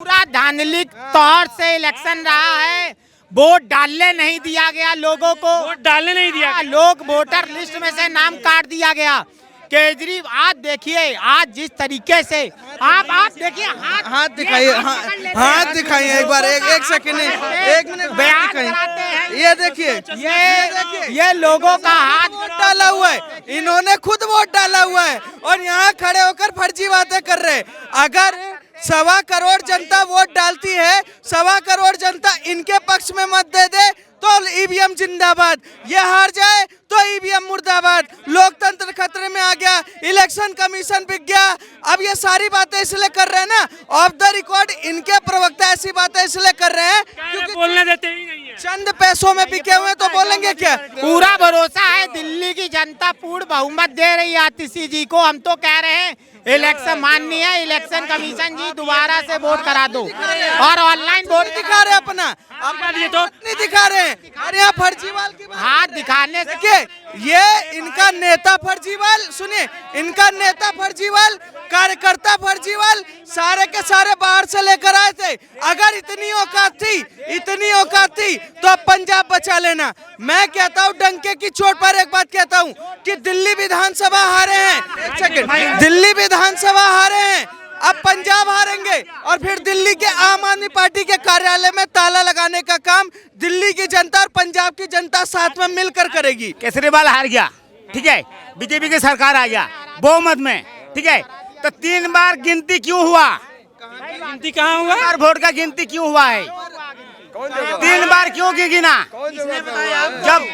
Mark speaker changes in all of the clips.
Speaker 1: पूरा धांधलिक तौर से इलेक्शन रहा है। वोट डालने नहीं दिया गया लोगों को,
Speaker 2: वोट डालने नहीं दिया गया।
Speaker 1: लोग वोटर लिस्ट में से नाम काट दिया गया। केजरीवाल आज देखिए, आज जिस तरीके से आप देखिए,
Speaker 3: हाथ दिखाइए, हाथ दिखाइए एक बार, एक सेकंड, एक मिनट
Speaker 1: बयान
Speaker 3: दिखाइए।
Speaker 1: कराते हैं।
Speaker 3: ये देखिए,
Speaker 1: ये लोगों का हाथ
Speaker 3: वोट डाला हुआ है, इन्होंने खुद वोट डाला हुआ है और यहाँ खड़े होकर फर्जी बातें कर रहे हैं। अगर 1.25 करोड़ जनता वोट डालती है, 1.25 करोड़ जनता इनके पक्ष में मत दे दे तो ईवीएम जिंदाबाद, ये हार जाए तो ईवीएम मुर्दाबाद, लोकतंत्र खतरे में आ गया, इलेक्शन कमीशन बिक गया। अब ये सारी बातें इसलिए कर रहे हैं ना, ऑफ द रिकॉर्ड इनके प्रवक्ता ऐसी बातें इसलिए कर रहे हैं क्योंकि
Speaker 2: बोलने देते ही नहीं है।
Speaker 3: चंद पैसों में बिके हुए तो बोलेंगे क्या?
Speaker 1: पूरा भरोसा है, दिल्ली की जनता पूर्ण बहुमत दे रही है आतिशी जी को। हम तो कह रहे हैं इलेक्शन माननी है, इलेक्शन कमीशन जी दोबारा से वोट करा दो और ऑनलाइन वोट
Speaker 3: दिखा रहे हैं अपना,
Speaker 2: ये तो
Speaker 3: नहीं दिखा रहे हैं। अरे यहाँ फर्जीवाल की बात
Speaker 1: हाथ दिखाने से
Speaker 3: देखिए, ये इनका नेता फर्जीवाल, सुनिए, इनका नेता फर्जीवाल, कार्यकर्ता फर्जीवाल, सारे के सारे बाहर से लेकर आए थे। अगर इतनी औकात थी तो अब पंजाब बचा लेना। मैं कहता हूँ डंके की चोट पर एक बात कहता हूँ कि दिल्ली विधानसभा हारे हैं, एक सेकंड, दिल्ली विधानसभा हारे हैं, अब पंजाब हारेंगे और फिर दिल्ली के आम आदमी पार्टी के कार्यालय में ताला लगाने का काम दिल्ली की जनता और पंजाब की जनता साथ में मिलकर करेगी।
Speaker 4: केजरीवाल हार गया, ठीक है, बीजेपी की सरकार आ गया बहुमत में, ठीक है, तो 3 बार गिनती क्यों हुआ?
Speaker 2: गिनती कहाँ हुआ?
Speaker 4: वोट का गिनती क्यों हुआ है? 3 बार क्यों गिना? जब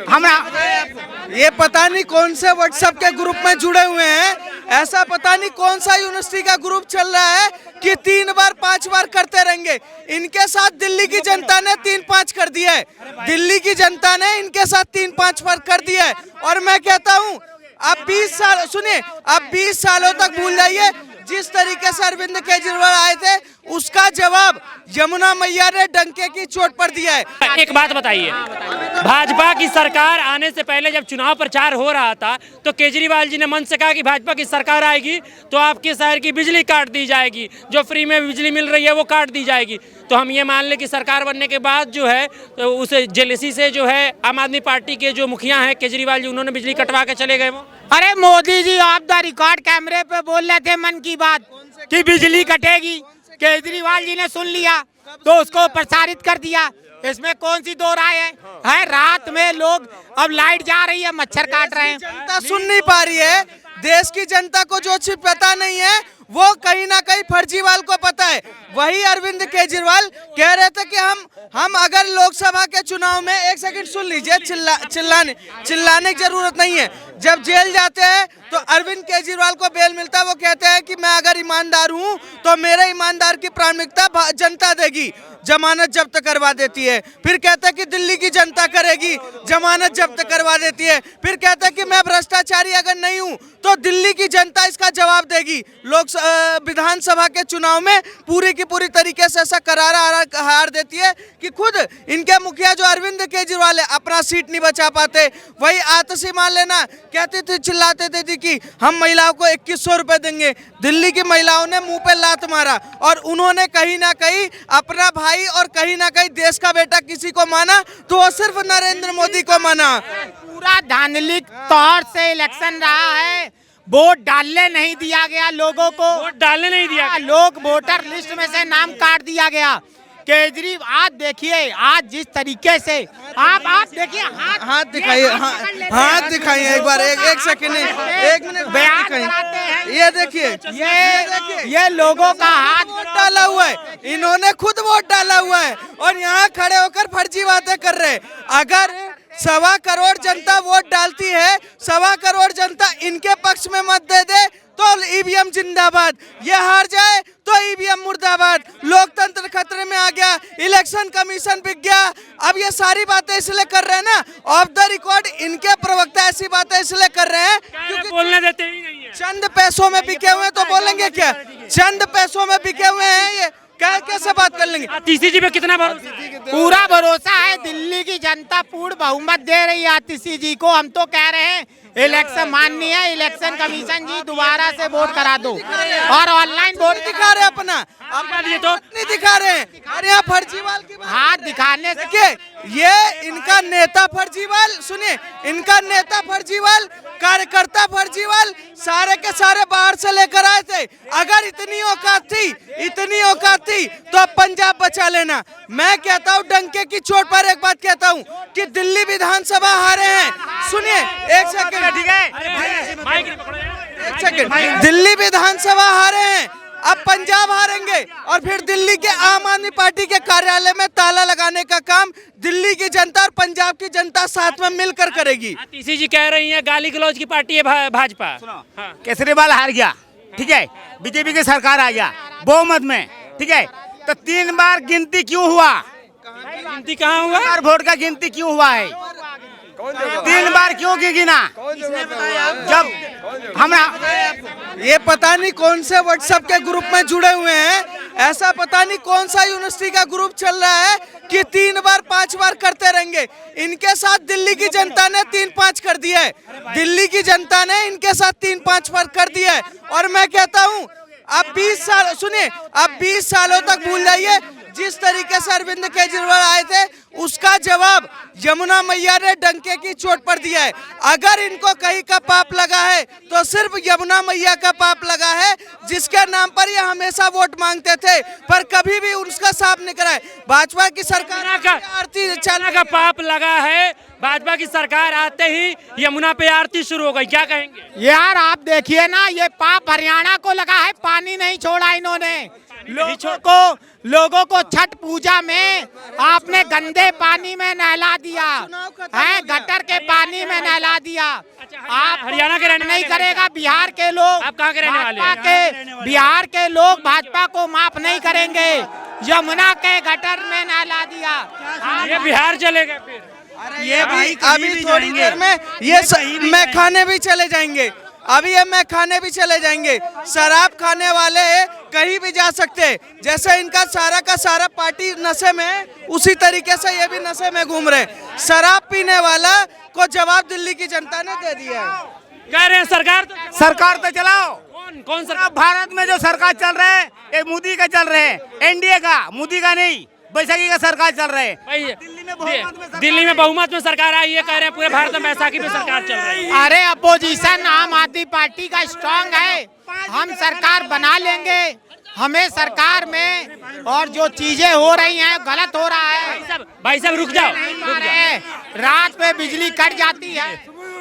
Speaker 4: हमरा
Speaker 3: ये पता नहीं कौन से व्हाट्सएप के ग्रुप में जुड़े हुए हैं, ऐसा पता नहीं कौन सा यूनिवर्सिटी का ग्रुप चल रहा है कि 3 बार 5 बार करते रहेंगे। इनके साथ दिल्ली की जनता ने 3-5 कर दिया है, दिल्ली की जनता ने इनके साथ 3-5 बार कर दिया है। और मैं कहता हूँ अब 20 साल, सुनिए, अब 20 सालों तक भूल जाइए जिस तरीके से अरविंद केजरीवाल आए थे, उसका जवाब यमुना मैया ने डंके की चोट पर दिया है।
Speaker 2: एक बात बताइए, भाजपा की सरकार आने से पहले जब चुनाव प्रचार हो रहा था तो केजरीवाल जी ने मन से कहा कि भाजपा की सरकार आएगी तो आपके शहर की बिजली काट दी जाएगी, जो फ्री में बिजली मिल रही है वो काट दी जाएगी। तो हम ये मान लें कि सरकार बनने के बाद जो है तो उस जेलसी से जो है आम आदमी पार्टी के जो मुखिया हैं केजरीवाल जी, उन्होंने बिजली कटवा के चले गए। वो
Speaker 1: अरे Modi ji of the record कैमरे पे बोल रहे थे मन की बात कि बिजली कटेगी, केजरीवाल जी ने सुन लिया तो उसको प्रसारित कर दिया। इसमें कौन सी दो राय है? रात में लोग, अब लाइट जा रही है, मच्छर काट रहे हैं।
Speaker 3: जनता सुन नहीं पा रही है, देश की जनता को जो चीज पता नहीं है वो कहीं ना कहीं फर्जीवाल को पता है। वही अरविंद केजरीवाल कह रहे थे कि हम अगर लोकसभा के चुनाव में, एक सेकंड सुन लीजिए, चिल्लाने की जरूरत नहीं है। जब जेल जाते हैं तो अरविंद केजरीवाल को बेल मिलता है, वो कहते हैं कि मैं अगर ईमानदार हूं तो मेरे ईमानदार की प्राथमिकता जनता देगी, जमानत जब्त करवा देती है। फिर कहते हैं कि दिल्ली की जनता करेगी, जमानत जब्त करवा देती है। फिर कहते हैं कि मैं भ्रष्टाचारी अगर नहीं हूं तो दिल्ली की जनता इसका जवाब देगी। विधानसभा के चुनाव में पूरी की पूरी तरीके से ऐसा करारा हार देती है कि खुद इनके मुखिया जो अरविंद केजरीवाल है अपना सीट नहीं बचा पाते। वही आतिशी मान लेना, कहती थी, चिल्लाते थे कि हम महिलाओं को 2100 रुपए देंगे। दिल्ली की महिलाओं ने मुंह पे लात मारा और उन्होंने कहीं ना कहीं अपना भाई और कहीं ना कहीं देश का बेटा किसी को माना तो वो सिर्फ नरेंद्र मोदी को माना।
Speaker 1: पूरा धांधलिक तौर से इलेक्शन रहा है। वोट डालने नहीं दिया गया लोगों को,
Speaker 2: वोट डालने नहीं दिया गया।
Speaker 1: लोग वोटर लिस्ट में से नाम काट दिया गया। केजरीवाल आज देखिए, आज जिस तरीके से आप देखिए,
Speaker 3: हाथ दिखाइए, हाथ दिखाइए एक बार, एक सेकंड, एक मिनट
Speaker 1: बयान
Speaker 3: दिखाइए।
Speaker 1: कराते हैं।
Speaker 3: ये देखिए,
Speaker 1: ये लोगों का हाथ
Speaker 3: वोट डाला हुआ है, इन्होंने खुद वोट डाला हुआ है और यहाँ खड़े होकर फर्जी बातें कर रहे हैं। अगर 1.25 करोड़ जनता वोट डालती है, 1.25 करोड़ जनता इनके पक्ष में मत दे दे तो ईवीएम जिंदाबाद, ये हार जाए तो ईवीएम मुर्दाबाद, लोकतंत्र खतरे में आ गया, इलेक्शन कमीशन बिक गया। अब ये सारी बातें इसलिए कर रहे हैं ना, ऑफ द रिकॉर्ड इनके प्रवक्ता ऐसी बातें इसलिए कर रहे हैं क्योंकि
Speaker 2: बोलने देते ही नहीं है।
Speaker 3: चंद पैसों में बिके हुए तो बोलेंगे क्या? चंद पैसों में बिके हुए हैं, ये कैसे बात कर लेंगे?
Speaker 2: आतिशी जी पे कितना भरोसा?
Speaker 1: पूरा भरोसा है, दिल्ली की जनता पूर्ण बहुमत दे रही है आतिशी जी को। हम तो कह रहे हैं इलेक्शन माननी है, इलेक्शन कमीशन जी दोबारा से वोट करा दो और ऑनलाइन वोट
Speaker 3: दिखा रहे अपना, आप
Speaker 2: ये तो
Speaker 3: नहीं दिखा रहे हैं। अरे यहाँ फर्जीवाल की बात
Speaker 1: हाथ दिखाने से
Speaker 3: देखिए, ये इनका नेता फर्जीवाल, सुनिए, इनका नेता फर्जीवाल, कार्यकर्ता फर्जीवाल, सारे के सारे बाहर से लेकर आए थे। अगर इतनी औकात थी तो अब पंजाब बचा लेना। मैं कहता हूँ डंके की चोट पर एक बात कहता हूँ कि दिल्ली विधानसभा हारे हैं। सुनिए एक सेकंड,
Speaker 4: ठीक है,
Speaker 2: माइक नहीं पकड़ो यार।
Speaker 3: एक सेकंड, दिल्ली विधानसभा हारे हैं, अब पंजाब हारेंगे और फिर दिल्ली के आम आदमी पार्टी के कार्यालय में ताला लगाने का काम दिल्ली की जनता और पंजाब की जनता साथ में मिलकर करेगी।
Speaker 2: तीसी जी कह रही हैं गाली गलौज की पार्टी है भाजपा। हाँ।
Speaker 4: केजरीवाल हार गया, ठीक है, बीजेपी की सरकार आ गया बहुमत में, ठीक है, तो 3 बार गिनती क्यों हुआ?
Speaker 2: गिनती कहाँ हुआ?
Speaker 4: 3 बार वोट का गिनती क्यों हुआ है? 3 बार क्यों की गिना? जब हमरा
Speaker 3: ये पता नहीं कौन से व्हाट्सएप के ग्रुप में जुड़े हुए हैं, ऐसा पता नहीं कौन सा यूनिवर्सिटी का ग्रुप चल रहा है कि 3 बार 5 बार करते रहेंगे। इनके साथ दिल्ली की जनता ने 3-5 कर दिया है, दिल्ली की जनता ने इनके साथ 3-5 बार कर दिया है। और मैं कहता हूँ अब 20 साल, सुनिए, अब 20 सालों तक भूल जाइए जिस तरीके से अरविंद केजरीवाल आए थे, उसका जवाब यमुना मैया ने डंके की चोट पर दिया है। अगर इनको कहीं का पाप लगा है तो सिर्फ यमुना मैया का पाप लगा है, जिसके नाम पर ये हमेशा वोट मांगते थे पर कभी भी उसका साफ नहीं कराए। भाजपा की सरकार
Speaker 2: का
Speaker 3: आरती
Speaker 2: चना का पाप लगा है, भाजपा की सरकार आते ही यमुना पे आरती शुरू हो गई, क्या कहेंगे?
Speaker 1: यार आप देखिए ना, ये पाप हरियाणा को लगा है, पानी नहीं छोड़ा इन्होंने। लोगों को छठ पूजा में आपने गंदे पानी में नहला दिया है, गटर के पानी में नहला दिया। आप
Speaker 2: हरियाणा के रहने
Speaker 1: नहीं करेगा बिहार के लोग,
Speaker 2: आप कहाँ के रहने वाले हैं?
Speaker 1: भाजपा के बिहार के लोग भाजपा को माफ नहीं करेंगे। यमुना के गटर में नहला दिया,
Speaker 2: ये बिहार चलेगा फिर।
Speaker 3: ये भी अभी थोड़ी देर में ये मैं खाने भी चले जाएंगे, अभी ये मैं खाने भी चले जाएंगे। शराब खाने वाले कहीं भी जा सकते हैं, जैसे इनका सारा का सारा पार्टी नशे में है, उसी तरीके से ये भी नशे में घूम रहे। शराब पीने वाला को जवाब दिल्ली की जनता ने दे दिया है।
Speaker 2: कह रहे हैं
Speaker 4: सरकार तो चलाओ।
Speaker 2: कौन सरकार?
Speaker 4: भारत में जो सरकार चल रहा है ये मोदी का चल रहा है, एनडीए का, मोदी का नहीं, बैसाखी का सरकार चल रहा है।
Speaker 2: दिल्ली में बहुमत में सरकार आई है, कह रहे हैं पूरे भारत में बैसाखी में सरकार चल रही है।
Speaker 1: अरे अपोजिशन आम आदमी पार्टी का स्ट्रांग है, हम सरकार बना लेंगे। हमें सरकार में और जो चीजें हो रही हैं गलत हो रहा है।
Speaker 2: भाई साहब रुक जाओ।
Speaker 1: रात में बिजली कट जाती है।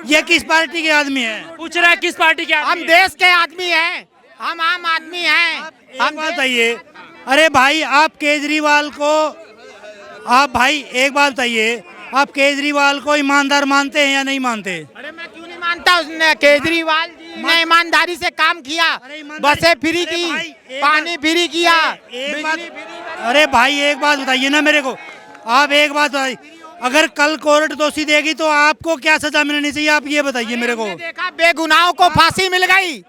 Speaker 5: ये किस पार्टी के आदमी है?
Speaker 2: पूछ रहा है किस पार्टी के
Speaker 1: हम
Speaker 2: आदमी?
Speaker 1: देश के आदमी हैं, हम आम आदमी हैं।
Speaker 5: हम बताइए, अरे भाई आप केजरीवाल को, आप भाई एक बात बताइए, आप केजरीवाल को ईमानदार मानते हैं या नहीं मानते?
Speaker 1: अरे मैं क्यों नहीं मानता, उसने केजरीवाल जी ने ईमानदारी से काम किया, बसें फ्री की, पानी फ्री किया, बिजली फ्री।
Speaker 5: अरे भाई एक बात बताइए ना मेरे को, आप एक बात बताइए, अगर कल कोर्ट दोषी देगी तो आपको क्या सजा मिलनी चाहिए, आप ये बताइए मेरे को।
Speaker 1: देखा बेगुनाहों को फांसी मिल गई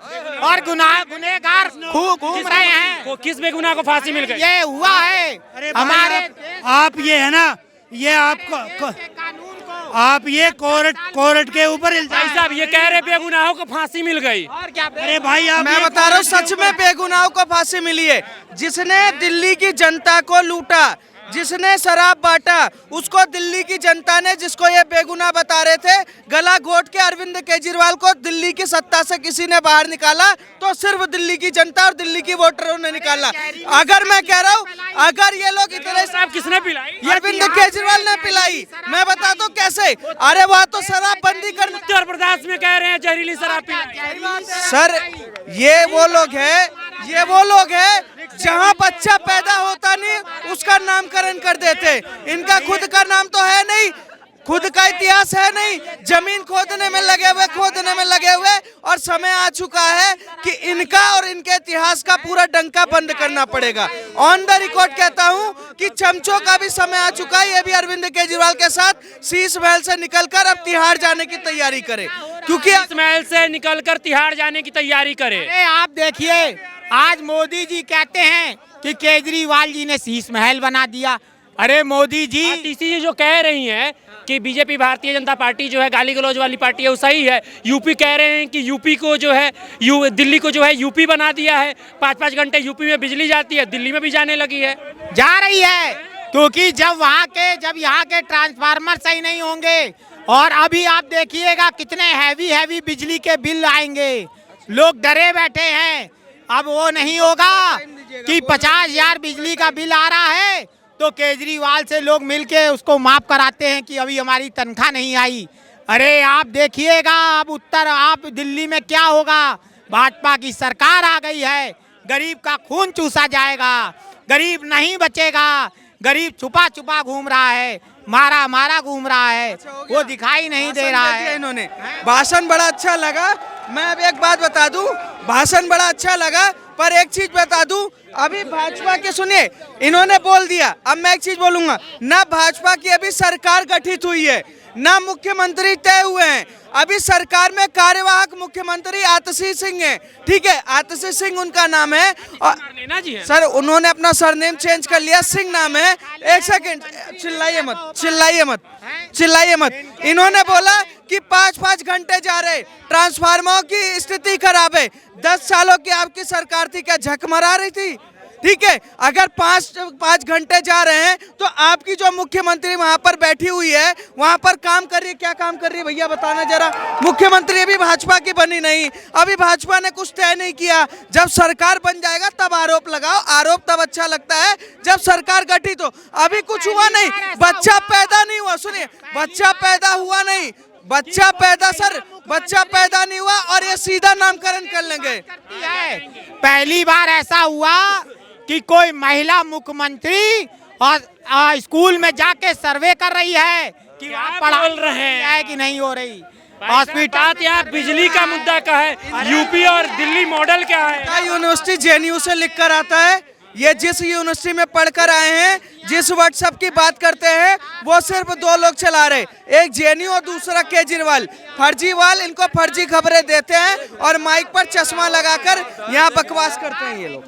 Speaker 1: और गुनहगार घूम रहे हैं।
Speaker 2: किस बेगुनाह को फांसी मिल गई?
Speaker 1: ये हुआ है
Speaker 5: अरे
Speaker 1: हमारे
Speaker 5: आप ये है ना, ये आपको
Speaker 1: कानून को,
Speaker 5: आप ये कोर्ट के ऊपर
Speaker 2: भाई साहब ये कह रहे बेगुनाहों को फांसी मिल गई।
Speaker 1: और क्या।
Speaker 5: अरे भाई आप
Speaker 3: मैं बता रहा हूँ सच में बेगुनाहों को फांसी मिली है। जिसने दिल्ली की जनता को लूटा, जिसने शराब बांटा, उसको दिल्ली की जनता ने, जिसको ये बेगुनाह बता रहे थे, गला घोट के अरविंद केजरीवाल को दिल्ली की सत्ता से किसी ने बाहर निकाला तो सिर्फ दिल्ली की जनता और दिल्ली की वोटरों ने निकाला। अगर मैं कह रहा हूँ, अगर ये लोग इतने
Speaker 2: शराब किसने पिलाई?
Speaker 3: अरविंद केजरीवाल ने पिलाई, मैं बता दूं कैसे। अरे वहाँ तो शराब बंदी करना।
Speaker 2: उत्तर प्रदेश में कह रहे हैं जहरीली शराब पिलाई।
Speaker 3: सर ये वो लोग हैं जहाँ बच्चा पैदा होता नहीं उसका नामकरण कर देते। इनका खुद का नाम तो है नहीं, खुद का इतिहास है नहीं, जमीन खोदने में लगे हुए और समय आ चुका है कि इनका और इनके इतिहास का पूरा डंका बंद करना पड़ेगा। ऑन द रिकॉर्ड कहता हूं कि चमचों का भी समय आ चुका है। ये भी अरविंद केजरीवाल के साथ शीश महल से निकलकर अब तिहाड़ जाने की तैयारी करे, क्योंकि
Speaker 2: शीश महल से निकलकर तिहाड़ जाने की तैयारी करे।
Speaker 1: अरे आप देखिए, आज मोदी जी कहते हैं कि केजरीवाल जी ने शीश महल बना दिया। अरे मोदी जी,
Speaker 2: आतिशी जी जो कह रही हैं कि बीजेपी भारतीय जनता पार्टी जो है गाली गलौज वाली पार्टी है, वो सही है। यूपी कह रहे हैं कि यूपी को जो है दिल्ली को जो है यूपी बना दिया है। 5-5 घंटे यूपी में बिजली जाती है, दिल्ली में भी जाने लगी है।
Speaker 1: जा रही है, क्योंकि जब यहाँ के ट्रांसफार्मर सही नहीं होंगे, और अभी आप देखिएगा कितने हैवी बिजली के बिल आएंगे, लोग डरे बैठे हैं। अब वो नहीं होगा कि 50,000 बिजली का बिल आ रहा है तो केजरीवाल से लोग मिलके उसको माफ कराते हैं कि अभी हमारी तनख्वाह नहीं आई। अरे आप देखिएगा अब आप दिल्ली में क्या होगा। भाजपा की सरकार आ गई है, गरीब का खून चूसा जाएगा, गरीब नहीं बचेगा। गरीब छुपा छुपा घूम रहा है, मारा घूम रहा है, वो दिखाई नहीं दे रहा है।
Speaker 3: इन्होंने भाषण बड़ा अच्छा लगा। मैं अब एक बात बता दूं, भाषण बड़ा अच्छा लगा, पर एक चीज बता दूं, अभी भाजपा के सुनिए, इन्होंने बोल दिया। अब मैं एक चीज बोलूंगा, ना भाजपा की अभी सरकार गठित हुई है, ना मुख्यमंत्री तय हुए हैं। अभी सरकार में कार्यवाहक मुख्यमंत्री आतिशी सिंह हैं, ठीक है, आतिशी सिंह उनका नाम है। और
Speaker 2: जी है।
Speaker 3: सर उन्होंने अपना सरनेम चेंज कर लिया, सिंह नाम है। एक सेकंड, चिल्लाइए मत। इन्होंने बोला कि 5-5 घंटे जा रहे, ट्रांसफार्मरों की स्थिति खराब है। 10 सालों की आपकी सरकार थी, क्या झक मरा रही थी? ठीक है, अगर 5 घंटे जा रहे हैं तो आपकी जो मुख्यमंत्री वहां पर बैठी हुई है, वहां पर काम कर रही है, क्या काम कर रही है भैया बताना जरा। मुख्यमंत्री अभी भाजपा की बनी नहीं, अभी भाजपा ने कुछ तय नहीं किया। जब सरकार बन जाएगा तब आरोप लगाओ, आरोप तब अच्छा लगता है जब सरकार गठित हो। अभी कुछ हुआ नहीं, बच्चा पैदा नहीं हुआ, सुनिए, बच्चा पैदा हुआ नहीं, बच्चा पैदा नहीं हुआ और ये सीधा नामकरण कर लेंगे।
Speaker 1: पहली बार ऐसा हुआ कि कोई महिला मुख्यमंत्री और स्कूल में जाके सर्वे कर रही है कि आप पढ़ा रहे हैं कि नहीं हो रही।
Speaker 2: हॉस्पिटल यहाँ बिजली का मुद्दा का है, यूपी और दिल्ली मॉडल क्या है।
Speaker 3: यूनिवर्सिटी जेएनयू से लिख कर आता है, ये जिस यूनिवर्सिटी में पढ़कर आए हैं, जिस व्हाट्सएप की बात करते हैं, वो सिर्फ 2 लोग चला रहे, एक जेएनयू और दूसरा केजरीवाल। फर्जीवाल इनको फर्जी खबरें देते हैं और माइक पर चश्मा लगाकर यहाँ बकवास करते हैं ये लोग।